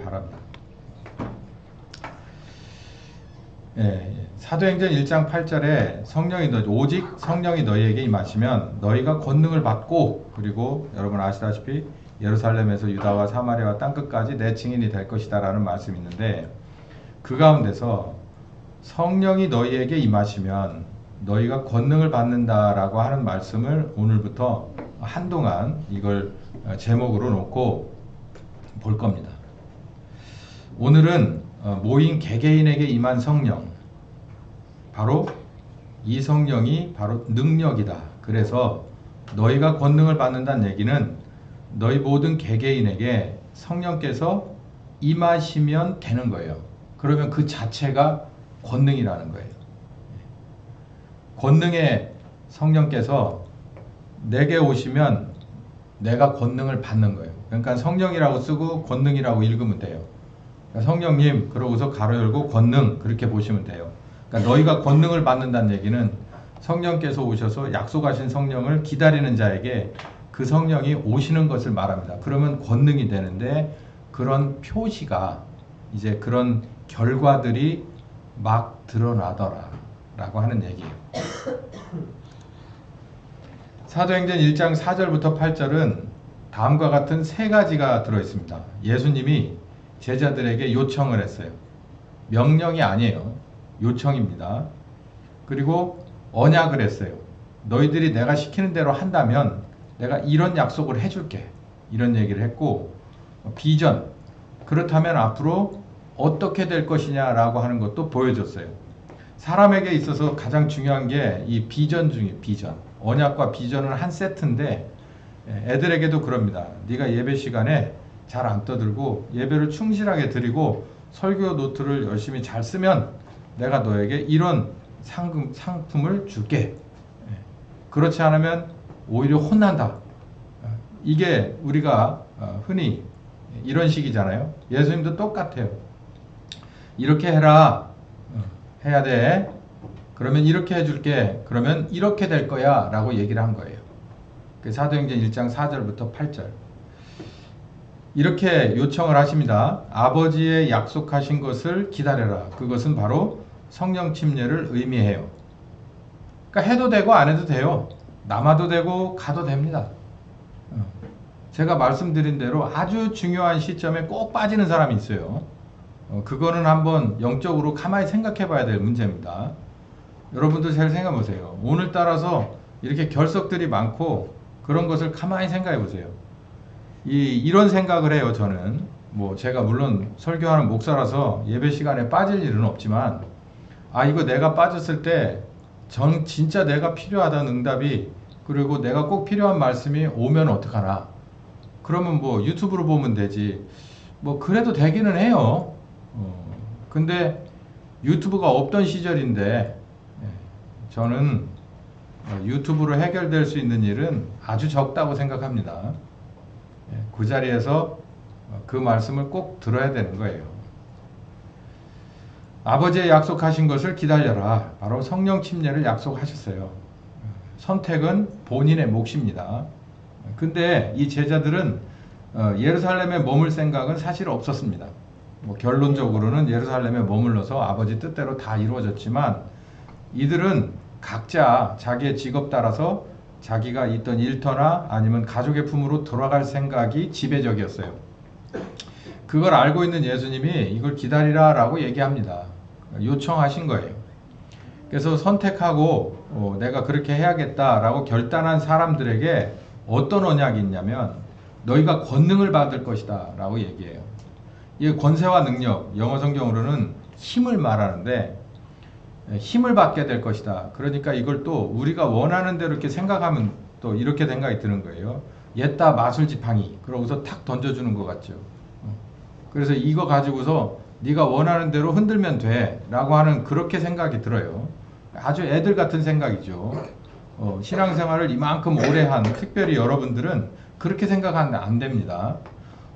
바랍니다. 사도행전 1장 8절에 오직 성령이 너희에게 임하시면 너희가 권능을 받고, 그리고 여러분 아시다시피 예루살렘에서 유다와 사마리아와 땅끝까지 내 증인이 될 것이다 라는 말씀이 있는데, 그 가운데서 성령이 너희에게 임하시면 너희가 권능을 받는다라고 하는 말씀을 오늘부터 한동안 이걸 제목으로 놓고 볼 겁니다. 오늘은 모인 개개인에게 임한 성령, 바로 이 성령이 바로 능력이다. 그래서 너희가 권능을 받는다는 얘기는 너희 모든 개개인에게 성령께서 임하시면 되는 거예요. 그러면 그 자체가 권능이라는 거예요. 권능의 성령께서 내게 오시면 내가 권능을 받는 거예요. 그러니까 성령이라고 쓰고 권능이라고 읽으면 돼요. 그러니까 성령님 그러고서 가로 열고 권능 그렇게 보시면 돼요. 그러니까 너희가 권능을 받는다는 얘기는 성령께서 오셔서 약속하신 성령을 기다리는 자에게 그 성령이 오시는 것을 말합니다. 그러면 권능이 되는데, 그런 표시가, 이제 그런 결과들이 막 드러나더라 라고 하는 얘기예요. 사도행전 1장 4절부터 8절은 다음과 같은 세 가지가 들어있습니다. 예수님이 제자들에게 요청을 했어요. 명령이 아니에요. 요청입니다. 그리고 언약을 했어요. 너희들이 내가 시키는 대로 한다면 내가 이런 약속을 해줄게. 이런 얘기를 했고, 비전, 그렇다면 앞으로 어떻게 될 것이냐라고 하는 것도 보여줬어요. 사람에게 있어서 가장 중요한 게 이 비전 중에 비전. 언약과 비전은 한 세트인데, 애들에게도 그럽니다. 네가 예배 시간에 잘 안 떠들고 예배를 충실하게 드리고 설교 노트를 열심히 잘 쓰면 내가 너에게 이런 상품을 줄게. 그렇지 않으면 오히려 혼난다. 이게 우리가 흔히 이런 식이잖아요. 예수님도 똑같아요. 이렇게 해라. 해야 돼. 그러면 이렇게 해줄게. 그러면 이렇게 될 거야 라고 얘기를 한 거예요. 사도행전 1장 4절부터 8절. 이렇게 요청을 하십니다. 아버지의 약속하신 것을 기다려라. 그것은 바로 성령 침례를 의미해요. 그러니까 해도 되고 안 해도 돼요. 남아도 되고 가도 됩니다. 제가 말씀드린 대로 아주 중요한 시점에 꼭 빠지는 사람이 있어요. 그거는 한번 영적으로 가만히 생각해 봐야 될 문제입니다. 여러분도 잘 생각해 보세요. 오늘따라서 이렇게 결석들이 많고 그런 것을 가만히 생각해 보세요. 이런 생각을 해요. 저는 제가 물론 설교하는 목사라서 예배 시간에 빠질 일은 없지만, 이거 내가 빠졌을 때 진짜 내가 필요하다는 응답이, 그리고 내가 꼭 필요한 말씀이 오면 어떡하나. 그러면 유튜브로 보면 되지. 그래도 되기는 해요. 근데 유튜브가 없던 시절인데, 저는 유튜브로 해결될 수 있는 일은 아주 적다고 생각합니다. 그 자리에서 그 말씀을 꼭 들어야 되는 거예요. 아버지의 약속하신 것을 기다려라. 바로 성령 침례를 약속하셨어요. 선택은 본인의 몫입니다. 근데 이 제자들은 예루살렘에 머물 생각은 사실 없었습니다. 결론적으로는 예루살렘에 머물러서 아버지 뜻대로 다 이루어졌지만, 이들은 각자 자기의 직업 따라서 자기가 있던 일터나 아니면 가족의 품으로 돌아갈 생각이 지배적이었어요. 그걸 알고 있는 예수님이 이걸 기다리라 라고 얘기합니다. 요청하신 거예요. 그래서 선택하고 내가 그렇게 해야겠다 라고 결단한 사람들에게 어떤 언약이 있냐면, 너희가 권능을 받을 것이다 라고 얘기해요. 이 권세와 능력, 영어 성경으로는 힘을 말하는데, 힘을 받게 될 것이다. 그러니까 이걸 또 우리가 원하는 대로 이렇게 생각하면 또 이렇게 생각이 드는 거예요. 옛다 마술지팡이. 그러고서 탁 던져주는 것 같죠. 그래서 이거 가지고서 네가 원하는 대로 흔들면 돼 라고 하는 그렇게 생각이 들어요. 아주 애들 같은 생각이죠. 신앙생활을 이만큼 오래 한 특별히 여러분들은 그렇게 생각하면 안 됩니다.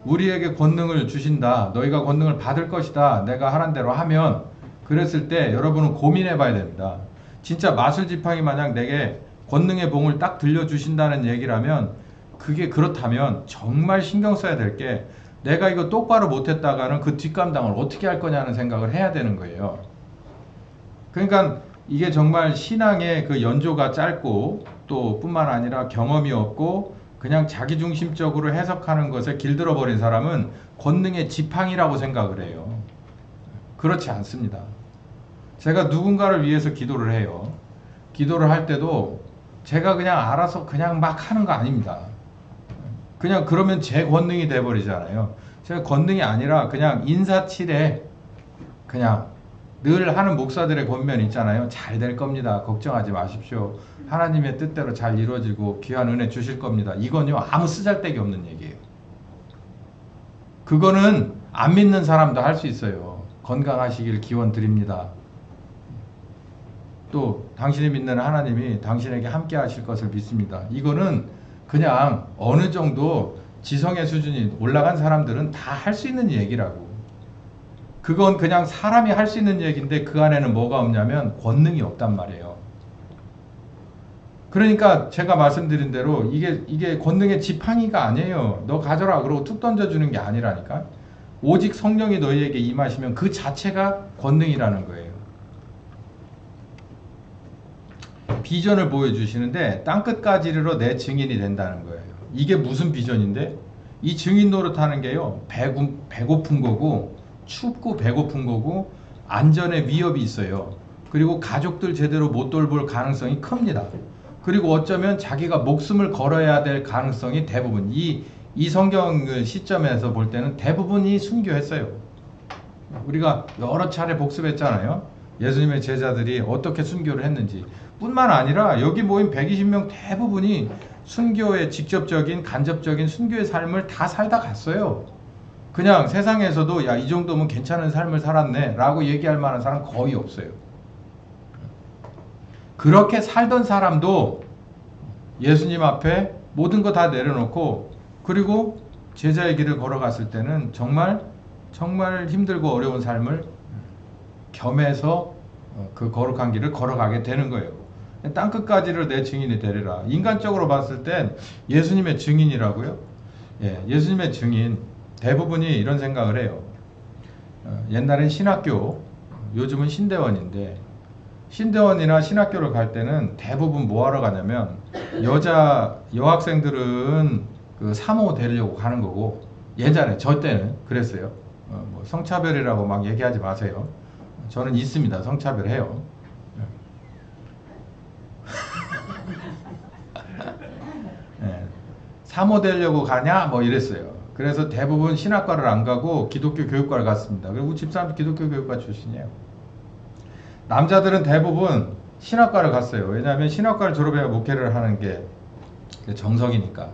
우리에게 권능을 주신다. 너희가 권능을 받을 것이다. 내가 하란 대로 하면, 그랬을 때 여러분은 고민해 봐야 됩니다. 진짜 마술지팡이 마냥 내게 권능의 봉을 딱 들려주신다는 얘기라면, 그게 그렇다면 정말 신경 써야 될 게, 내가 이거 똑바로 못했다가는 그 뒷감당을 어떻게 할 거냐는 생각을 해야 되는 거예요. 그러니까 이게 정말 신앙의 그 연조가 짧고 또 뿐만 아니라 경험이 없고 그냥 자기중심적으로 해석하는 것에 길들어 버린 사람은 권능의 지팡이라고 생각을 해요. 그렇지 않습니다. 제가 누군가를 위해서 기도를 해요. 기도를 할 때도 제가 그냥 알아서 그냥 막 하는 거 아닙니다. 그냥 그러면 제 권능이 돼버리잖아요. 제가 권능이 아니라 그냥 인사치레 그냥 늘 하는 목사들의 권면 있잖아요. 잘 될 겁니다. 걱정하지 마십시오. 하나님의 뜻대로 잘 이루어지고 귀한 은혜 주실 겁니다. 이건요 아무 쓰잘데기 없는 얘기예요. 그거는 안 믿는 사람도 할 수 있어요. 건강하시길 기원 드립니다. 또 당신이 믿는 하나님이 당신에게 함께 하실 것을 믿습니다. 이거는 그냥 어느 정도 지성의 수준이 올라간 사람들은 다 할 수 있는 얘기라고. 그건 그냥 사람이 할 수 있는 얘기인데 그 안에는 뭐가 없냐면 권능이 없단 말이에요. 그러니까 제가 말씀드린 대로 이게 권능의 지팡이가 아니에요. 너 가져라 그러고 툭 던져주는 게 아니라니까. 오직 성령이 너희에게 임하시면 그 자체가 권능이라는 거예요. 비전을 보여주시는데 땅끝까지 이르러 내 증인이 된다는 거예요. 이게 무슨 비전인데? 이 증인 노릇하는 게요. 배고픈 거고 춥고 배고픈 거고 안전에 위협이 있어요. 그리고 가족들 제대로 못 돌볼 가능성이 큽니다. 그리고 어쩌면 자기가 목숨을 걸어야 될 가능성이 대부분 이 성경 시점에서 볼 때는 대부분이 순교했어요. 우리가 여러 차례 복습했잖아요. 예수님의 제자들이 어떻게 순교를 했는지 뿐만 아니라 여기 모인 120명 대부분이 순교의 직접적인 간접적인 순교의 삶을 다 살다 갔어요. 그냥 세상에서도 야, 이 정도면 괜찮은 삶을 살았네 라고 얘기할 만한 사람 거의 없어요. 그렇게 살던 사람도 예수님 앞에 모든 거 다 내려놓고 그리고 제자의 길을 걸어갔을 때는 정말 힘들고 어려운 삶을 겸해서 그 거룩한 길을 걸어가게 되는 거예요. 땅끝까지를 내 증인이 되리라. 인간적으로 봤을 땐 예수님의 증인이라고요? 예, 예수님의 증인 대부분이 이런 생각을 해요. 옛날엔 신학교, 요즘은 신대원인데 신대원이나 신학교를 갈 때는 대부분 뭐 하러 가냐면 여학생들은 그 사모 되려고 가는 거고 예전에 저 때는 그랬어요. 뭐 성차별이라고 막 얘기하지 마세요. 저는 있습니다. 성차별해요. 네. 사모 되려고 가냐? 뭐 이랬어요. 그래서 대부분 신학과를 안 가고 기독교 교육과를 갔습니다. 그리고 집사람도 기독교 교육과 출신이에요. 남자들은 대부분 신학과를 갔어요. 왜냐하면 신학과를 졸업해야 목회를 하는 게 정석이니까.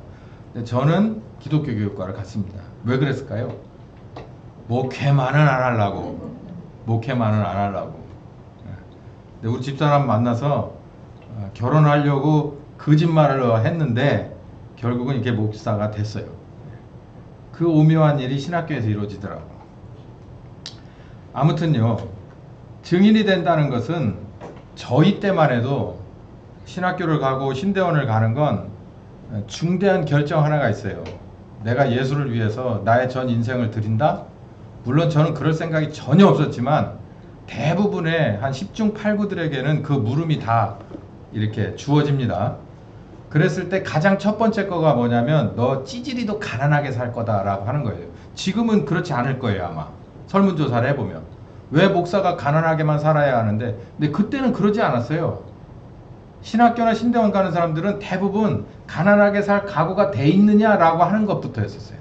근데 저는 기독교 교육과를 갔습니다. 왜 그랬을까요? 목회만은 안 하려고. 목회만은 안 하려고. 근데 우리 집사람 만나서 결혼하려고 거짓말을 했는데 결국은 이렇게 목사가 됐어요. 그 오묘한 일이 신학교에서 이루어지더라고요. 아무튼요. 증인이 된다는 것은 저희 때만 해도 신학교를 가고 신대원을 가는 건 중대한 결정 하나가 있어요. 내가 예수를 위해서 나의 전 인생을 드린다? 물론 저는 그럴 생각이 전혀 없었지만 대부분의 한 10중 8구들에게는 그 물음이 다 이렇게 주어집니다. 그랬을 때 가장 첫 번째 거가 뭐냐면 너 찌질이도 가난하게 살 거다라고 하는 거예요. 지금은 그렇지 않을 거예요. 아마 설문조사를 해보면 왜 목사가 가난하게만 살아야 하는데 근데 그때는 그러지 않았어요. 신학교나 신대원 가는 사람들은 대부분 가난하게 살 각오가 돼 있느냐라고 하는 것부터 했었어요.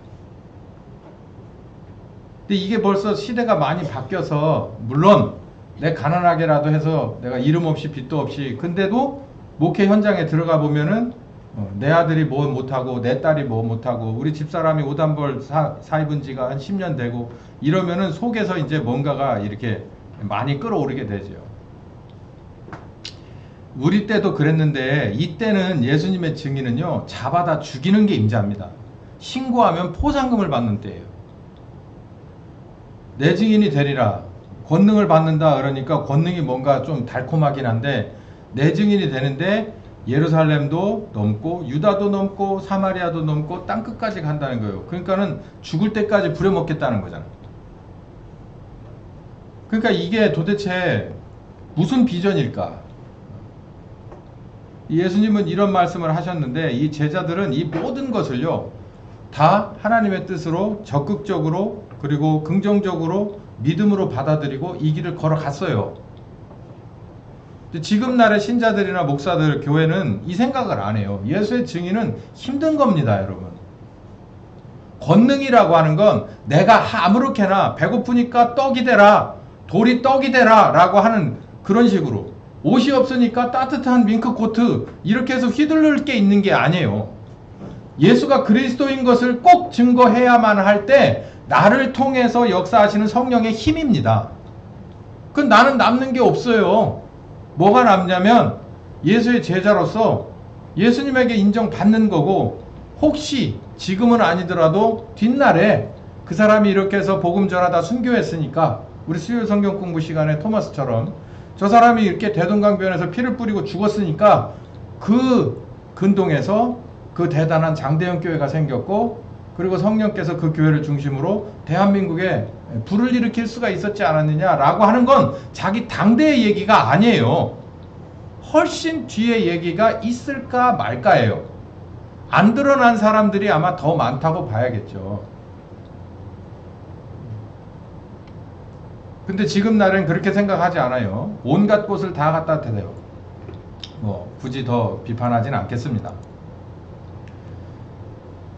근데 이게 벌써 시대가 많이 바뀌어서 물론 내 가난하게라도 해서 내가 이름 없이 빚도 없이 근데도 목회 현장에 들어가 보면은 내 아들이 뭐 못하고 내 딸이 뭐 못하고 우리 집사람이 오단벌 사입은 지가 한 10년 되고 이러면은 속에서 이제 뭔가가 이렇게 많이 끌어오르게 되죠. 우리 때도 그랬는데 이때는 예수님의 증인은요 잡아다 죽이는 게 임자입니다. 신고하면 포상금을 받는 때예요. 내 증인이 되리라. 권능을 받는다 그러니까 권능이 뭔가 좀 달콤하긴 한데 내 증인이 되는데 예루살렘도 넘고 유다도 넘고 사마리아도 넘고 땅끝까지 간다는 거예요. 그러니까는 죽을 때까지 부려먹겠다는 거잖아요. 그러니까 이게 도대체 무슨 비전일까? 예수님은 이런 말씀을 하셨는데 이 제자들은 이 모든 것을요 다 하나님의 뜻으로 적극적으로 그리고 긍정적으로 믿음으로 받아들이고 이 길을 걸어갔어요. 지금 날의 신자들이나 목사들, 교회는 이 생각을 안 해요. 예수의 증인은 힘든 겁니다, 여러분. 권능이라고 하는 건 내가 아무렇게나 배고프니까 떡이 되라, 돌이 떡이 되라 라고 하는 그런 식으로 옷이 없으니까 따뜻한 밍크 코트 이렇게 해서 휘둘릴 게 있는 게 아니에요. 예수가 그리스도인 것을 꼭 증거해야만 할 때 나를 통해서 역사하시는 성령의 힘입니다. 그 나는 남는 게 없어요. 뭐가 남냐면 예수의 제자로서 예수님에게 인정받는 거고 혹시 지금은 아니더라도 뒷날에 그 사람이 이렇게 해서 복음 전하다 순교했으니까 우리 수요일 성경 공부 시간에 토마스처럼 저 사람이 이렇게 대동강변에서 피를 뿌리고 죽었으니까 그 근동에서 그 대단한 장대형 교회가 생겼고 그리고 성령께서 그 교회를 중심으로 대한민국에 불을 일으킬 수가 있었지 않았느냐라고 하는 건 자기 당대의 얘기가 아니에요. 훨씬 뒤에 얘기가 있을까 말까예요. 안 드러난 사람들이 아마 더 많다고 봐야겠죠. 근데 지금 날엔 그렇게 생각하지 않아요. 온갖 곳을 다 갖다 대요. 뭐 굳이 더 비판하진 않겠습니다.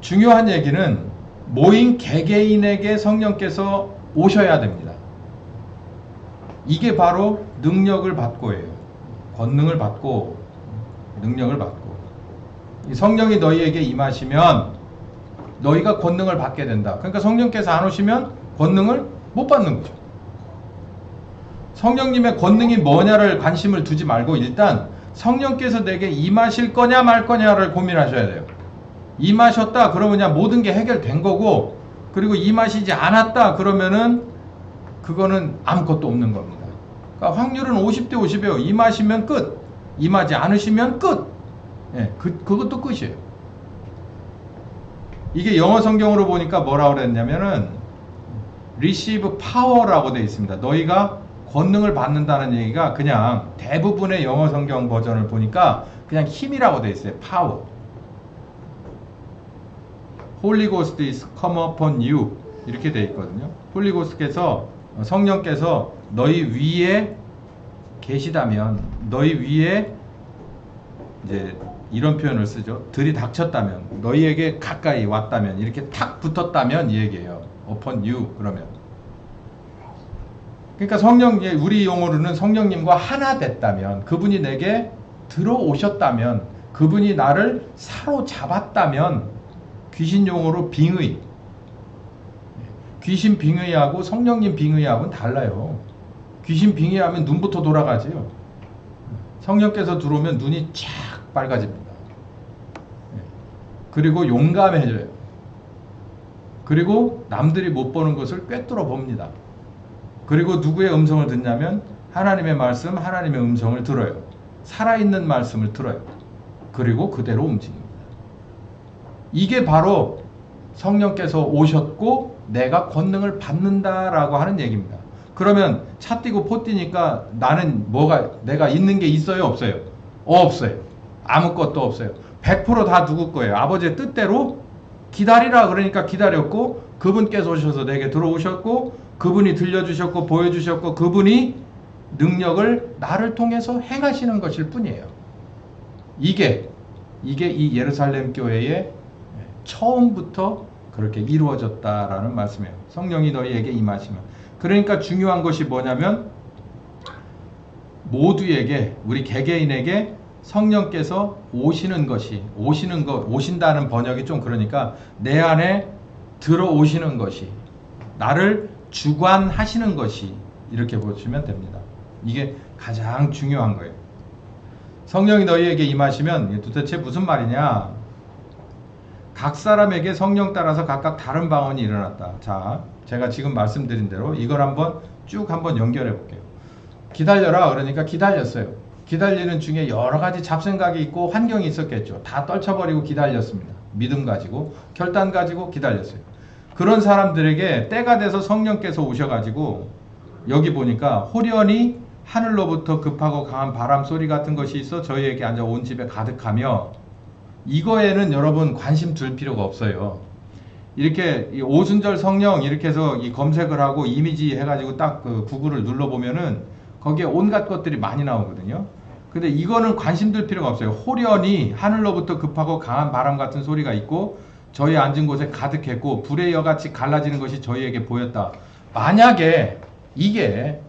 중요한 얘기는 모인 개개인에게 성령께서 오셔야 됩니다. 이게 바로 능력을 받고예요. 권능을 받고 능력을 받고 성령이 너희에게 임하시면 너희가 권능을 받게 된다. 그러니까 성령께서 안 오시면 권능을 못 받는 거죠. 성령님의 권능이 뭐냐를 관심을 두지 말고 일단 성령께서 내게 임하실 거냐 말 거냐를 고민하셔야 돼요. 임하셨다 그러면 모든 게 해결된 거고 그리고 임하시지 않았다 그러면은 그거는 아무것도 없는 겁니다. 그러니까 확률은 50대 50이에요. 임하시면 끝, 임하지 않으시면 끝. 예, 그것도 끝이에요. 이게 영어 성경으로 보니까 뭐라고 그랬냐면은 receive power라고 되어 있습니다. 너희가 권능을 받는다는 얘기가 그냥 대부분의 영어 성경 버전을 보니까 그냥 힘이라고 되어 있어요. power. Holy Ghost is come upon you 이렇게 되어 있거든요. Holy Ghost께서 성령께서 너희 위에 계시다면 너희 위에 이제 이런 표현을 쓰죠. 들이닥쳤다면 너희에게 가까이 왔다면 이렇게 탁 붙었다면 이 얘기예요. upon you 그러면 그러니까 성령 우리 용어로는 성령님과 하나 됐다면 그분이 내게 들어오셨다면 그분이 나를 사로잡았다면 귀신 용어로 빙의 귀신 빙의하고 성령님 빙의하고는 달라요. 귀신 빙의하면 눈부터 돌아가지요. 성령께서 들어오면 눈이 쫙 빨개집니다. 그리고 용감해져요. 그리고 남들이 못 보는 것을 꿰뚫어 봅니다. 그리고 누구의 음성을 듣냐면 하나님의 말씀, 하나님의 음성을 들어요. 살아있는 말씀을 들어요. 그리고 그대로 움직입니다. 이게 바로 성령께서 오셨고 내가 권능을 받는다라고 하는 얘기입니다. 그러면 차 뛰고 포 뛰니까 나는 내가 있는 게 있어요? 없어요? 없어요. 아무것도 없어요. 100% 다 누구 거예요? 아버지의 뜻대로 기다리라 그러니까 기다렸고 그분께서 오셔서 내게 들어오셨고 그분이 들려주셨고 보여주셨고 그분이 능력을 나를 통해서 행하시는 것일 뿐이에요. 이게 이 예루살렘 교회의 처음부터 그렇게 이루어졌다라는 말씀이에요. 성령이 너희에게 임하시면. 그러니까 중요한 것이 뭐냐면 모두에게 우리 개개인에게 성령께서 오신다는 번역이 좀 그러니까 내 안에 들어오시는 것이 나를 주관하시는 것이 이렇게 보시면 됩니다. 이게 가장 중요한 거예요. 성령이 너희에게 임하시면 도대체 무슨 말이냐? 각 사람에게 성령 따라서 각각 다른 방언이 일어났다. 자, 제가 지금 말씀드린 대로 이걸 한번 쭉 한번 연결해 볼게요. 기다려라 그러니까 기다렸어요. 기다리는 중에 여러 가지 잡생각이 있고 환경이 있었겠죠. 다 떨쳐버리고 기다렸습니다. 믿음 가지고 결단 가지고 기다렸어요. 그런 사람들에게 때가 돼서 성령께서 오셔가지고 여기 보니까 호련히 하늘로부터 급하고 강한 바람 소리 같은 것이 있어 저희에게 앉아 온 집에 가득하며, 이거에는 여러분 관심 둘 필요가 없어요. 이렇게 오순절 성령 이렇게 해서 이 검색을 하고 이미지 해가지고 딱 그 구글을 눌러보면은 거기에 온갖 것들이 많이 나오거든요. 근데 이거는 관심 둘 필요가 없어요. 호련히 하늘로부터 급하고 강한 바람 같은 소리가 있고 저희 앉은 곳에 가득했고 불의 여같이 갈라지는 것이 저희에게 보였다. 만약에 이게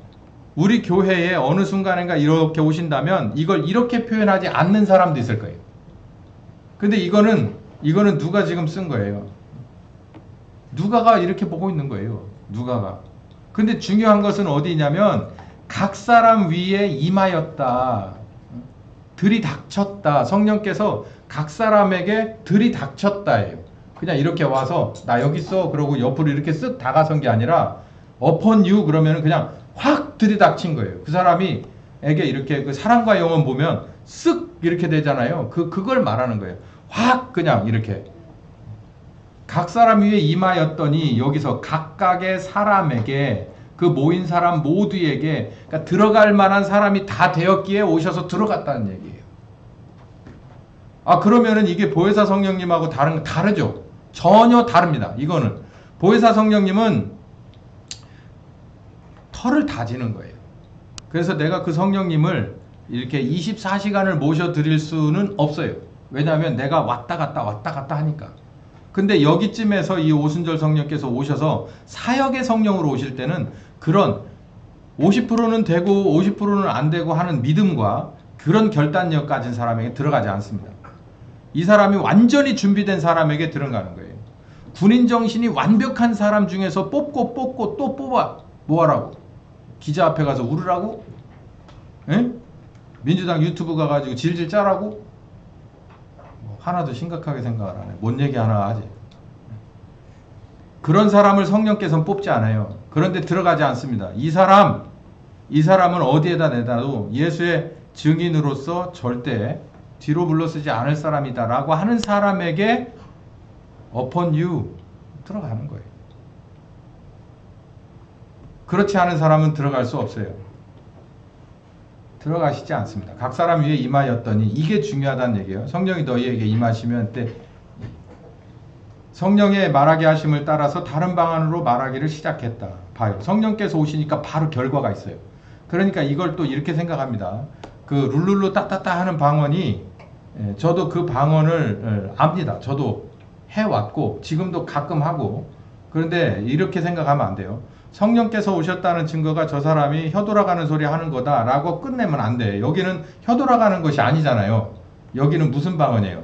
우리 교회에 어느 순간인가 이렇게 오신다면 이걸 이렇게 표현하지 않는 사람도 있을 거예요. 근데 이거는 누가 지금 쓴 거예요. 누가가 이렇게 보고 있는 거예요. 누가가. 근데 중요한 것은 어디냐면 각 사람 위에 임하였다. 들이닥쳤다. 성령께서 각 사람에게 들이닥쳤다예요. 그냥 이렇게 와서 나 여기 있어 그러고 옆으로 이렇게 쓱 다가선 게 아니라 upon you 그러면은 그냥 확 들이닥친 거예요. 그 사람이 에게 이렇게 그 사랑과 영혼 보면 쓱 이렇게 되잖아요. 그걸 말하는 거예요. 확 그냥 이렇게 각 사람 위에 임하였더니 여기서 각각의 사람에게 그 모인 사람 모두에게 그러니까 들어갈 만한 사람이 다 되었기에 오셔서 들어갔다는 얘기예요. 아 그러면은 이게 보혜사 성령님하고 다르죠? 전혀 다릅니다. 이거는 보혜사 성령님은 털을 다지는 거예요. 그래서 내가 그 성령님을 이렇게 24시간을 모셔 드릴 수는 없어요. 왜냐하면 내가 왔다 갔다 하니까. 근데 여기쯤에서 이 오순절 성령께서 오셔서 사역의 성령으로 오실 때는 그런 50%는 되고 50%는 안 되고 하는 믿음과 그런 결단력 가진 사람에게 들어가지 않습니다. 이 사람이 완전히 준비된 사람에게 들어가는 거예요. 군인 정신이 완벽한 사람 중에서 뽑고 또 뽑아. 뭐 하라고? 기자 앞에 가서 울으라고? 에? 민주당 유튜브 가가지고 질질 짜라고? 하나도 심각하게 생각을 안 해. 뭔 얘기 하나 하지. 그런 사람을 성령께서는 뽑지 않아요. 그런데 들어가지 않습니다. 이 사람은 어디에다 내다도 예수의 증인으로서 절대 뒤로 물러서지 않을 사람이다 라고 하는 사람에게 upon you 들어가는 거예요. 그렇지 않은 사람은 들어갈 수 없어요. 들어가시지 않습니다. 각 사람 위에 임하였더니 이게 중요하다는 얘기예요. 성령이 너희에게 임하시면 때 성령의 말하게 하심을 따라서 다른 방안으로 말하기를 시작했다. 봐요. 성령께서 오시니까 바로 결과가 있어요. 그러니까 이걸 또 이렇게 생각합니다. 그 룰룰루 따따따 하는 방언이 저도 그 방언을 압니다. 저도 해왔고 지금도 가끔 하고. 그런데 이렇게 생각하면 안 돼요. 성령께서 오셨다는 증거가 저 사람이 혀 돌아가는 소리 하는 거다 라고 끝내면 안 돼. 여기는 혀 돌아가는 것이 아니잖아요. 여기는 무슨 방언이에요?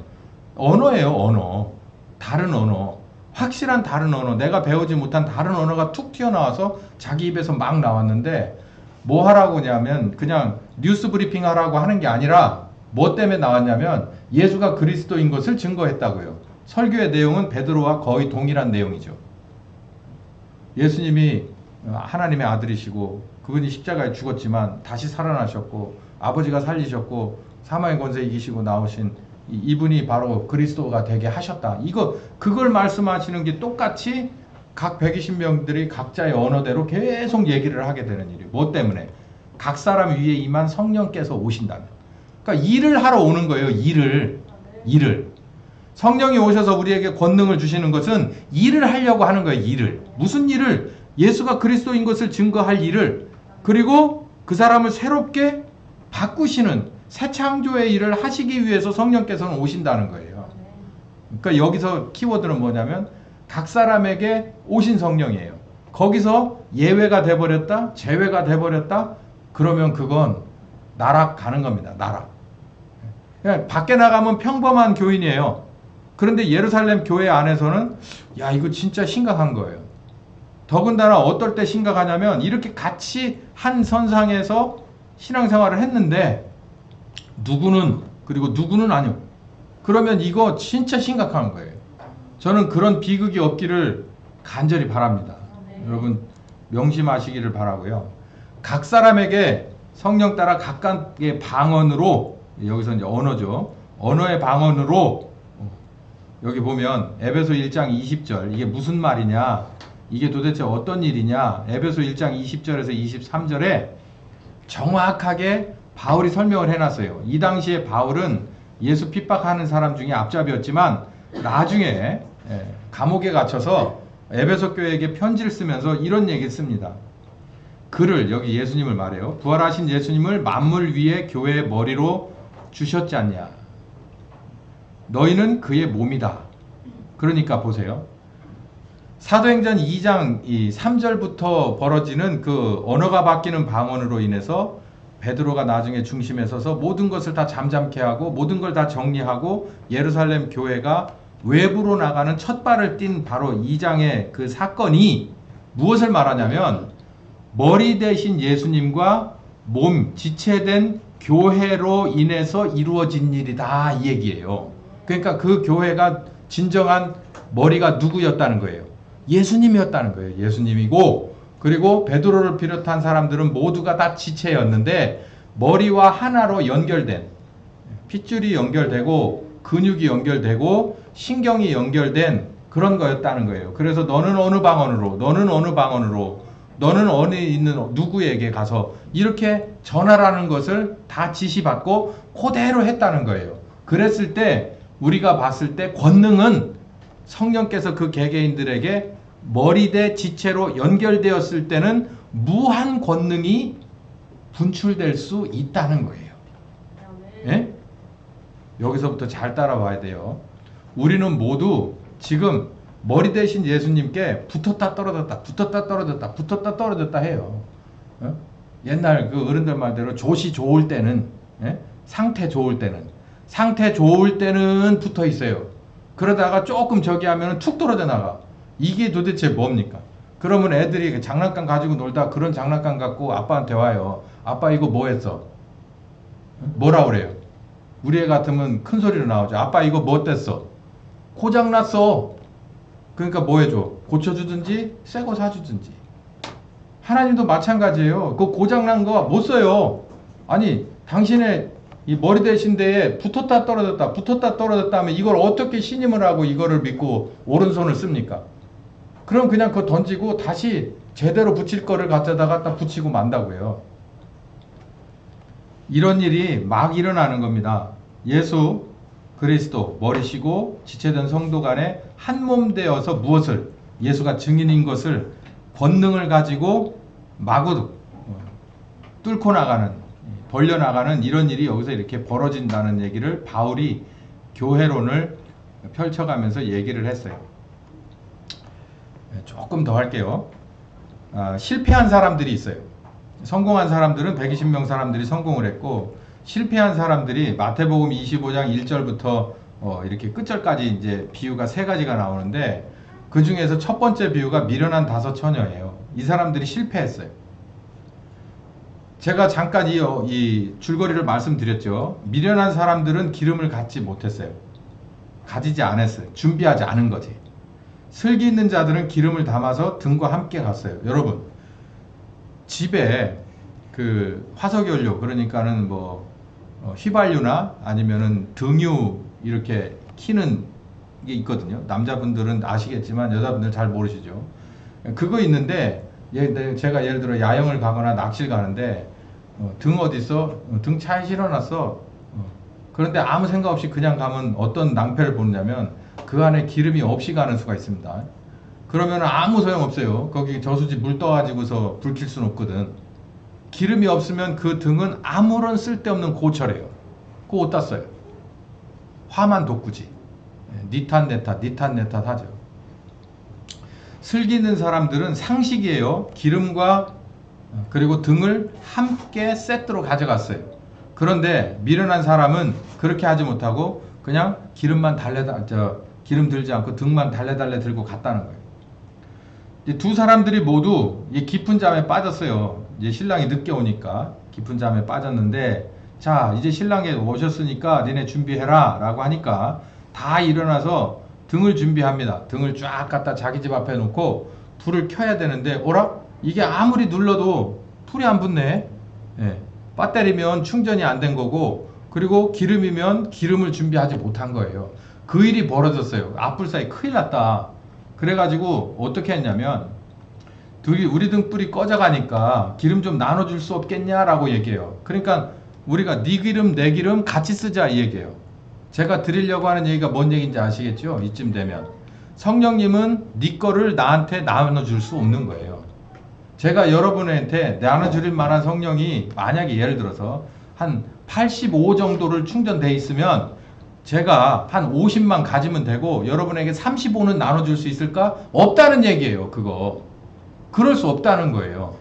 언어예요. 언어. 다른 언어. 확실한 다른 언어. 내가 배우지 못한 다른 언어가 툭 튀어나와서 자기 입에서 막 나왔는데 뭐 하라고 하냐면 그냥 뉴스 브리핑 하라고 하는 게 아니라 뭐 때문에 나왔냐면 예수가 그리스도인 것을 증거했다고요. 설교의 내용은 베드로와 거의 동일한 내용이죠. 예수님이 하나님의 아들이시고 그분이 십자가에 죽었지만 다시 살아나셨고 아버지가 살리셨고 사망의 권세 이기시고 나오신 이분이 바로 그리스도가 되게 하셨다. 그걸 말씀하시는 게 똑같이 각 120명들이 각자의 언어대로 계속 얘기를 하게 되는 일이에요. 뭐 때문에? 각 사람 위에 임한 성령께서 오신다는. 그러니까 일을 하러 오는 거예요. 일을. 성령이 오셔서 우리에게 권능을 주시는 것은 일을 하려고 하는 거예요. 일을. 무슨 일을? 예수가 그리스도인 것을 증거할 일을, 그리고 그 사람을 새롭게 바꾸시는 새 창조의 일을 하시기 위해서 성령께서는 오신다는 거예요. 그러니까 여기서 키워드는 뭐냐면 각 사람에게 오신 성령이에요. 거기서 예외가 돼버렸다, 제외가 돼버렸다, 그러면 그건 나락 가는 겁니다. 나락. 그냥 밖에 나가면 평범한 교인이에요. 그런데 예루살렘 교회 안에서는 야 이거 진짜 심각한 거예요. 더군다나 어떨 때 심각하냐면 이렇게 같이 한 선상에서 신앙생활을 했는데 누구는 그리고 누구는 아니요. 그러면 이거 진짜 심각한 거예요. 저는 그런 비극이 없기를 간절히 바랍니다. 여러분 명심하시기를 바라고요. 각 사람에게 성령 따라 각각의 방언으로, 여기서 이제 언어죠. 언어의 방언으로, 여기 보면 에베소 1장 20절, 이게 무슨 말이냐, 이게 도대체 어떤 일이냐, 에베소 1장 20절에서 23절에 정확하게 바울이 설명을 해놨어요. 이 당시에 바울은 예수 핍박하는 사람 중에 앞잡이였지만 나중에 감옥에 갇혀서 에베소 교회에게 편지를 쓰면서 이런 얘기를 씁니다. 그를, 여기 예수님을 말해요. 부활하신 예수님을 만물 위에 교회의 머리로 주셨지 않냐. 너희는 그의 몸이다. 그러니까 보세요. 사도행전 2장 3절부터 벌어지는 그 언어가 바뀌는 방언으로 인해서 베드로가 나중에 중심에 서서 모든 것을 다 잠잠케 하고 모든 걸 다 정리하고 예루살렘 교회가 외부로 나가는 첫 발을 띈 바로 2장의 그 사건이 무엇을 말하냐면 머리 대신 예수님과 몸, 지체된 교회로 인해서 이루어진 일이다, 이 얘기예요. 그러니까 그 교회가 진정한 머리가 누구였다는 거예요. 예수님이었다는 거예요. 예수님이고, 그리고 베드로를 비롯한 사람들은 모두가 다 지체였는데 머리와 하나로 연결된, 핏줄이 연결되고 근육이 연결되고 신경이 연결된 그런 거였다는 거예요. 그래서 너는 어느 방언으로, 너는 어느 방언으로, 너는 어느 있는 누구에게 가서 이렇게 전하라는 것을 다 지시받고 그대로 했다는 거예요. 그랬을 때 우리가 봤을 때 권능은 성령께서 그 개개인들에게 머리대 지체로 연결되었을 때는 무한 권능이 분출될 수 있다는 거예요. 예? 여기서부터 잘 따라와야 돼요. 우리는 모두 지금 머리 대신 예수님께 붙었다 떨어졌다, 붙었다 떨어졌다, 붙었다 떨어졌다 해요. 옛날 그 어른들 말대로 조시 좋을 때는, 상태 좋을 때는 붙어 있어요. 그러다가 조금 저기 하면 툭 떨어져 나가. 이게 도대체 뭡니까? 그러면 애들이 장난감 가지고 놀다 그런 장난감 갖고 아빠한테 와요. 아빠 이거 뭐 했어? 뭐라 그래요? 우리 애 같으면 큰 소리로 나오죠. 아빠 이거 뭐 뗐어? 고장났어. 그러니까 뭐 해줘? 고쳐주든지 새 거 사주든지. 하나님도 마찬가지예요. 그 고장난 거 못 써요. 아니 당신의 이 머리 대신 데에 붙었다 떨어졌다 하면 이걸 어떻게 신임을 하고 이거를 믿고 오른손을 씁니까? 그럼 그냥 그거 던지고 다시 제대로 붙일 거를 갖다 붙이고 만다고요. 이런 일이 막 일어나는 겁니다. 예수 그리스도 머리시고 지체된 성도 간에 한 몸 되어서 무엇을, 예수가 증인인 것을 권능을 가지고 마구 뚫고 나가는, 벌려나가는 이런 일이 여기서 이렇게 벌어진다는 얘기를 바울이 교회론을 펼쳐가면서 얘기를 했어요. 조금 더 할게요. 실패한 사람들이 있어요. 성공한 사람들은 120명 사람들이 성공을 했고, 실패한 사람들이 마태복음 25장 1절부터 이렇게 끝절까지 이제 비유가 3가지가 나오는데, 그 중에서 첫 번째 비유가 미련한 5 처녀예요. 이 사람들이 실패했어요. 제가 잠깐 이 줄거리를 말씀드렸죠. 미련한 사람들은 기름을 갖지 못했어요. 가지지 않았어요. 준비하지 않은 거지. 슬기 있는 자들은 기름을 담아서 등과 함께 갔어요. 여러분, 집에 그 화석연료, 그러니까는 뭐 휘발유나 아니면은 등유 이렇게 키는 게 있거든요. 남자분들은 아시겠지만 여자분들 잘 모르시죠. 그거 있는데, 제가 예를 들어 야영을 가거나 낚시를 가는데 등 어디 있어? 등 차에 실어놨어. 그런데 아무 생각 없이 그냥 가면 어떤 낭패를 보느냐면 그 안에 기름이 없이 가는 수가 있습니다. 그러면 아무 소용 없어요. 거기 저수지 물 떠가지고서 불 킬 수는 없거든. 기름이 없으면 그 등은 아무런 쓸데없는 고철이에요. 그거 어디다 써요? 화만 돋구지. 니탄네탓 하죠. 슬기 있는 사람들은 상식이에요. 기름과 그리고 등을 함께 세트로 가져갔어요. 그런데 미련한 사람은 그렇게 하지 못하고 그냥 기름만 기름 들지 않고 등만 달래달래 들고 갔다는 거예요. 이 두 사람들이 모두 이 깊은 잠에 빠졌어요. 이제 신랑이 늦게 오니까 깊은 잠에 빠졌는데, 자 이제 신랑이 오셨으니까 니네 준비해라 라고 하니까 다 일어나서 등을 준비합니다. 등을 쫙 갖다 자기 집 앞에 놓고 불을 켜야 되는데, 어라? 이게 아무리 눌러도 불이 안 붙네. 예. 배터리면 충전이 안 된 거고, 그리고 기름이면 기름을 준비하지 못한 거예요. 그 일이 벌어졌어요. 앞불사에 큰일 났다. 그래가지고 어떻게 했냐면 우리 등불이 꺼져가니까 기름 좀 나눠줄 수 없겠냐라고 얘기해요. 그러니까 우리가 네 기름 내 기름 같이 쓰자 이 얘기예요. 제가 드리려고 하는 얘기가 뭔 얘기인지 아시겠죠? 이쯤 되면 성령님은 네 거를 나한테 나눠줄 수 없는 거예요. 제가 여러분한테 나눠줄 만한 성령이 만약에 예를 들어서 한 85 정도를 충전돼 있으면 제가 한 50만 가지면 되고 여러분에게 35는 나눠줄 수 있을까? 없다는 얘기예요. 그거 그럴 수 없다는 거예요.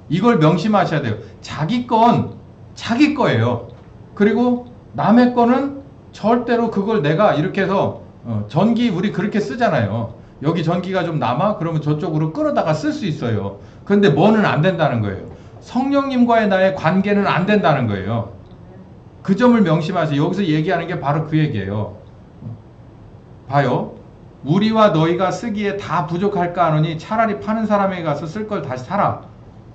이걸 명심하셔야 돼요. 자기 건 자기 거예요. 그리고 남의 거는 절대로 그걸 내가 이렇게 해서 전기 우리 그렇게 쓰잖아요. 여기 전기가 좀 남아? 그러면 저쪽으로 끌어다가 쓸 수 있어요. 그런데 뭐는 안 된다는 거예요. 성령님과의 나의 관계는 안 된다는 거예요. 그 점을 명심하세요. 여기서 얘기하는 게 바로 그 얘기예요. 봐요. 우리와 너희가 쓰기에 다 부족할까 하노니 차라리 파는 사람에게 가서 쓸 걸 다시 사라.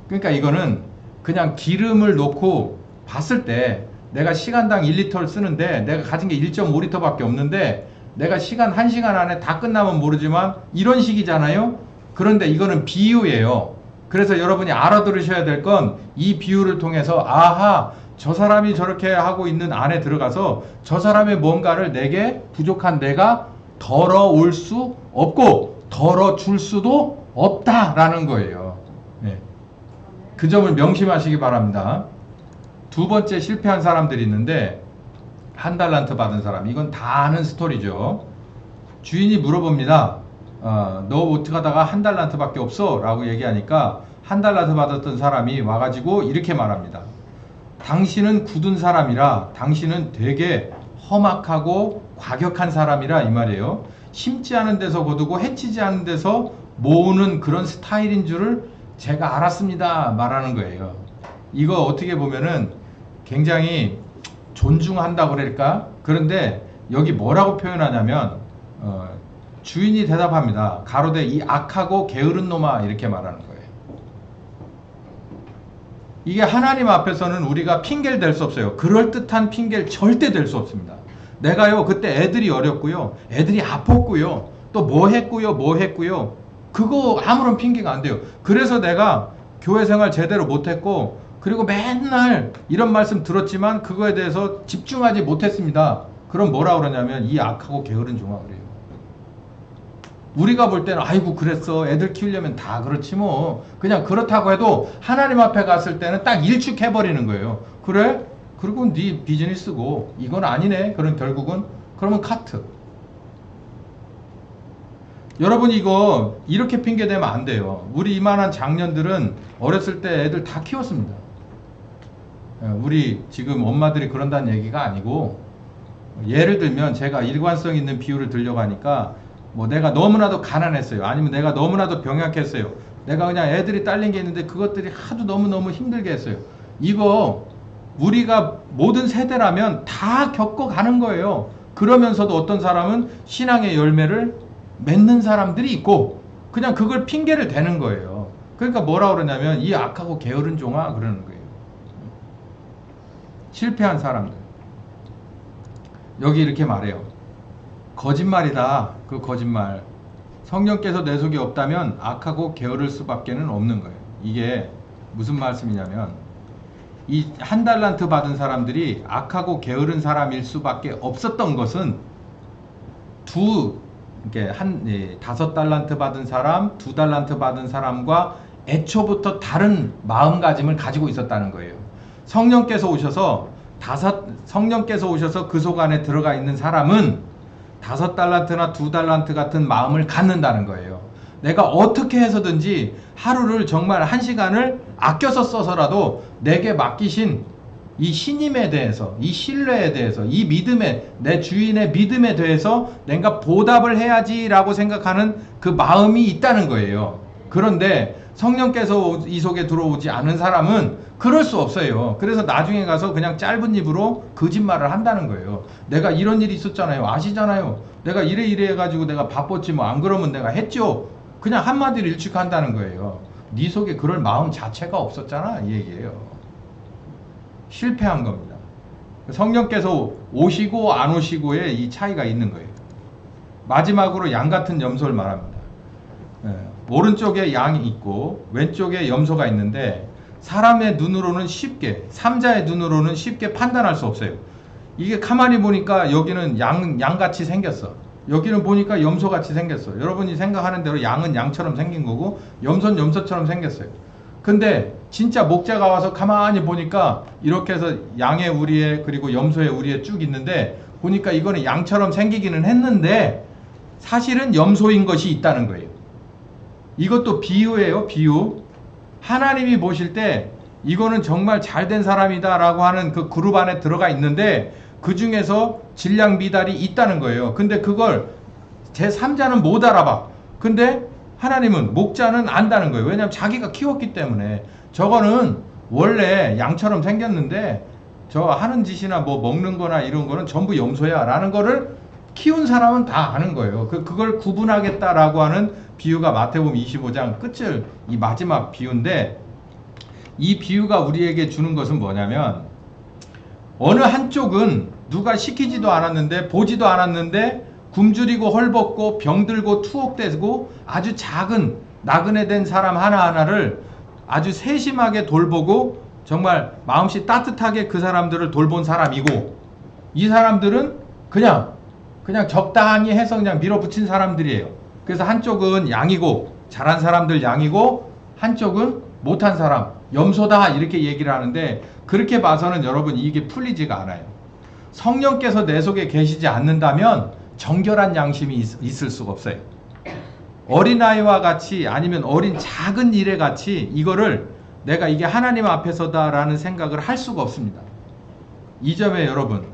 그러니까 이거는 그냥 기름을 놓고 봤을 때 내가 시간당 1리터를 쓰는데 내가 가진 게 1.5리터밖에 없는데 내가 1시간 안에 다 끝나면 모르지만 이런 식이잖아요. 그런데 이거는 비유예요. 그래서 여러분이 알아들으셔야 될 건 이 비유를 통해서 아하 저 사람이 저렇게 하고 있는 안에 들어가서 저 사람의 뭔가를 내게 부족한 내가 덜어올 수 없고 덜어줄 수도 없다라는 거예요. 네. 그 점을 명심하시기 바랍니다. 두 번째 실패한 사람들이 있는데 한 달란트 받은 사람, 이건 다 아는 스토리죠. 주인이 물어봅니다. 너 어떻게 하다가 한 달란트밖에 없어? 라고 얘기하니까 한 달란트 받았던 사람이 와가지고 이렇게 말합니다. 당신은 굳은 사람이라 당신은 되게 험악하고 과격한 사람이라 이 말이에요. 심지 않은 데서 거두고 해치지 않은 데서 모으는 그런 스타일인 줄을 제가 알았습니다 말하는 거예요. 이거 어떻게 보면은 굉장히 존중한다고 그럴까? 그런데 여기 뭐라고 표현하냐면 주인이 대답합니다. 가로되 이 악하고 게으른 놈아 이렇게 말하는 거예요. 이게 하나님 앞에서는 우리가 핑계를 댈 수 없어요. 그럴듯한 핑계를 절대 댈 수 없습니다. 내가요 그때 애들이 어렸고요. 애들이 아팠고요. 또 뭐 했고요. 그거 아무런 핑계가 안 돼요. 그래서 내가 교회 생활 제대로 못했고 그리고 맨날 이런 말씀 들었지만 그거에 대해서 집중하지 못했습니다. 그럼 뭐라 그러냐면 이 악하고 게으른 종아 그래요. 우리가 볼 때는 아이고 그랬어 애들 키우려면 다 그렇지 뭐 그냥 그렇다고 해도 하나님 앞에 갔을 때는 딱 일축해버리는 거예요. 그래? 그리고 네 비즈니스고 이건 아니네. 그럼 결국은 그러면 카트. 여러분 이거 이렇게 핑계대면 안 돼요. 우리 이만한 장년들은 어렸을 때 애들 다 키웠습니다. 우리 지금 엄마들이 그런다는 얘기가 아니고 예를 들면 제가 일관성 있는 비유를 들려고 하니까 뭐 내가 너무나도 가난했어요. 아니면 내가 너무나도 병약했어요. 내가 그냥 애들이 딸린 게 있는데 그것들이 하도 너무너무 힘들게 했어요. 이거 우리가 모든 세대라면 다 겪어가는 거예요. 그러면서도 어떤 사람은 신앙의 열매를 맺는 사람들이 있고 그냥 그걸 핑계를 대는 거예요. 그러니까 뭐라 그러냐면 이 악하고 게으른 종아 그러는 거예요. 실패한 사람들. 여기 이렇게 말해요. 거짓말이다. 그 거짓말. 성령께서 내 속에 없다면 악하고 게으를 수밖에는 없는 거예요. 이게 무슨 말씀이냐면 이 한 달란트 받은 사람들이 악하고 게으른 사람일 수밖에 없었던 것은 다섯 달란트 받은 사람, 두 달란트 받은 사람과 애초부터 다른 마음가짐을 가지고 있었다는 거예요. 성령께서 오셔서 그 속 안에 들어가 있는 사람은 다섯 달란트나 두 달란트 같은 마음을 갖는다는 거예요. 내가 어떻게 해서든지 하루를 정말 한 시간을 아껴서 써서라도 내게 맡기신 이 신임에 대해서, 이 신뢰에 대해서, 이 믿음에, 내 주인의 믿음에 대해서 내가 보답을 해야지라고 생각하는 그 마음이 있다는 거예요. 그런데 성령께서 이 속에 들어오지 않은 사람은 그럴 수 없어요. 그래서 나중에 가서 그냥 짧은 입으로 거짓말을 한다는 거예요. 내가 이런 일이 있었잖아요. 아시잖아요. 내가 이래 해가지고 내가 바빴지 뭐 안 그러면 내가 했죠. 그냥 한마디로 일축한다는 거예요. 네 속에 그럴 마음 자체가 없었잖아 이 얘기예요. 실패한 겁니다. 성령께서 오시고 안 오시고의 이 차이가 있는 거예요. 마지막으로 양 같은 염소를 말합니다. 오른쪽에 양이 있고 왼쪽에 염소가 있는데 사람의 눈으로는 쉽게, 삼자의 눈으로는 쉽게 판단할 수 없어요. 이게 가만히 보니까 여기는 양같이 생겼어. 여기는 보니까 염소같이 생겼어. 여러분이 생각하는 대로 양은 양처럼 생긴 거고 염소는 염소처럼 생겼어요. 근데 진짜 목자가 와서 가만히 보니까 이렇게 해서 양의 우리에 그리고 염소의 우리에 쭉 있는데 보니까 이거는 양처럼 생기기는 했는데 사실은 염소인 것이 있다는 거예요. 이것도 비유예요, 비유. 하나님이 보실 때 이거는 정말 잘된 사람이다 라고 하는 그 그룹 안에 들어가 있는데 그 중에서 질량 미달이 있다는 거예요. 근데 그걸 제3자는 못 알아봐. 근데 하나님은, 목자는 안다는 거예요. 왜냐하면 자기가 키웠기 때문에. 저거는 원래 양처럼 생겼는데 저 하는 짓이나 뭐 먹는 거나 이런 거는 전부 염소야 라는 거를 키운 사람은 다 아는 거예요. 그걸 구분하겠다라고 하는 비유가 마태복음 25장 끝을 이 마지막 비유인데, 이 비유가 우리에게 주는 것은 뭐냐면 어느 한쪽은 누가 시키지도 않았는데 보지도 않았는데 굶주리고 헐벗고 병들고 투옥되고 아주 작은 나그네 된 사람 하나하나를 아주 세심하게 돌보고 정말 마음씨 따뜻하게 그 사람들을 돌본 사람이고, 이 사람들은 그냥 적당히 해서 그냥 밀어붙인 사람들이에요. 그래서 한쪽은 양이고 잘한 사람들 양이고 한쪽은 못한 사람 염소다 이렇게 얘기를 하는데, 그렇게 봐서는 여러분 이게 풀리지가 않아요. 성령께서 내 속에 계시지 않는다면 정결한 양심이 있을 수가 없어요. 어린아이와 같이 아니면 어린 작은 일에 같이 이거를 내가 이게 하나님 앞에서다라는 생각을 할 수가 없습니다. 이 점에 여러분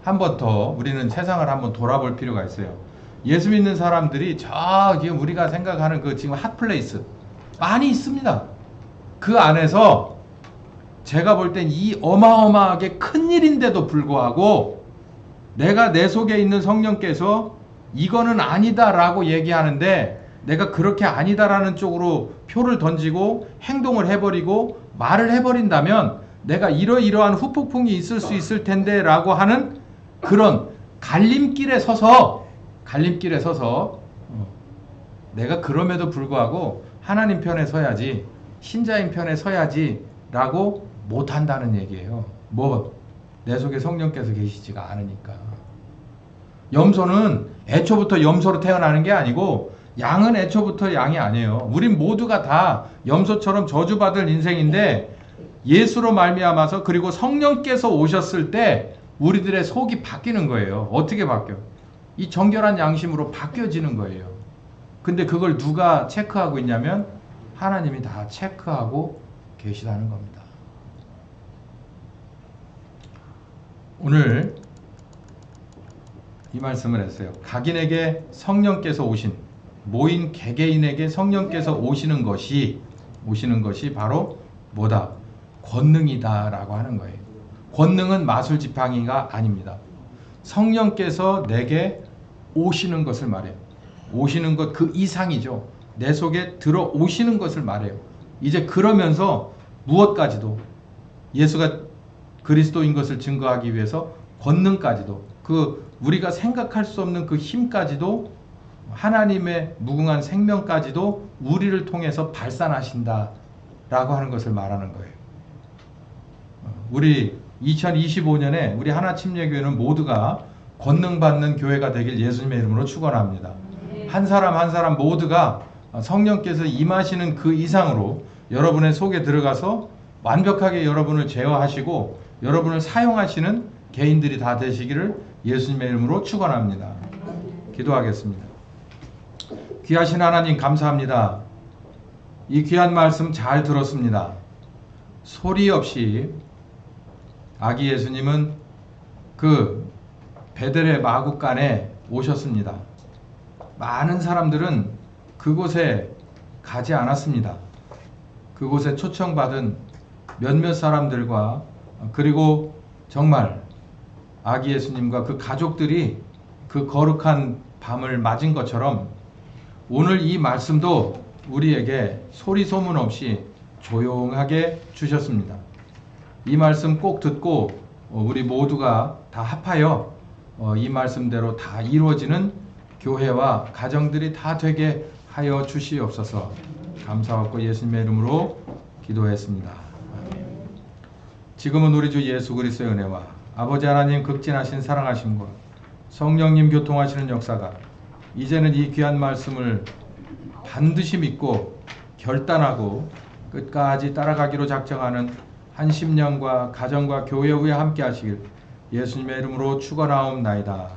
한 번 더 우리는 세상을 한번 돌아볼 필요가 있어요. 예수 믿는 사람들이 저기 우리가 생각하는 그 지금 핫플레이스 많이 있습니다. 그 안에서 제가 볼 땐 이 어마어마하게 큰 일인데도 불구하고 내가 내 속에 있는 성령께서 이거는 아니다라고 얘기하는데 내가 그렇게 아니다라는 쪽으로 표를 던지고 행동을 해버리고 말을 해버린다면 내가 이러이러한 후폭풍이 있을 수 있을 텐데 라고 하는 그런 갈림길에 서서 내가 그럼에도 불구하고 하나님 편에 서야지, 신자인 편에 서야지 라고 못한다는 얘기예요. 내 속에 성령께서 계시지가 않으니까. 염소는 애초부터 염소로 태어나는 게 아니고 양은 애초부터 양이 아니에요. 우린 모두가 다 염소처럼 저주받을 인생인데 예수로 말미암아서 그리고 성령께서 오셨을 때 우리들의 속이 바뀌는 거예요. 어떻게 바뀌어? 이 정결한 양심으로 바뀌어지는 거예요. 근데 그걸 누가 체크하고 있냐면 하나님이 다 체크하고 계시다는 겁니다. 오늘 이 말씀을 했어요. 각인에게 성령께서 오신, 모인 개개인에게 성령께서 오시는 것이 바로 뭐다? 권능이다 라고 하는 거예요. 권능은 마술 지팡이가 아닙니다. 성령께서 내게 오시는 것을 말해요. 오시는 것 그 이상이죠. 내 속에 들어오시는 것을 말해요. 이제 그러면서 무엇까지도 예수가 그리스도인 것을 증거하기 위해서 권능까지도, 그 우리가 생각할 수 없는 그 힘까지도, 하나님의 무궁한 생명까지도 우리를 통해서 발산하신다 라고 하는 것을 말하는 거예요. 우리 2025년에 우리 하나침례교회는 모두가 권능받는 교회가 되길 예수님의 이름으로 축원합니다. 한 사람 한 사람 모두가 성령께서 임하시는 그 이상으로 여러분의 속에 들어가서 완벽하게 여러분을 제어하시고 여러분을 사용하시는 개인들이 다 되시기를 예수님의 이름으로 축원합니다. 기도하겠습니다. 귀하신 하나님 감사합니다. 이 귀한 말씀 잘 들었습니다. 소리 없이 아기 예수님은 그 베들레 마구간에 오셨습니다. 많은 사람들은 그곳에 가지 않았습니다. 그곳에 초청받은 몇몇 사람들과 그리고 정말 아기 예수님과 그 가족들이 그 거룩한 밤을 맞은 것처럼 오늘 이 말씀도 우리에게 소리 소문 없이 조용하게 주셨습니다. 이 말씀 꼭 듣고 우리 모두가 다 합하여 이 말씀대로 다 이루어지는 교회와 가정들이 다 되게 하여 주시옵소서. 감사하고 예수님의 이름으로 기도했습니다. 아멘. 지금은 우리 주 예수 그리스도의 은혜와 아버지 하나님 극진하신 사랑하심과 성령님 교통하시는 역사가 이제는 이 귀한 말씀을 반드시 믿고 결단하고 끝까지 따라가기로 작정하는 한 심령과 가정과 교회 후에 함께 하시길 예수님의 이름으로 축원하옵나이다.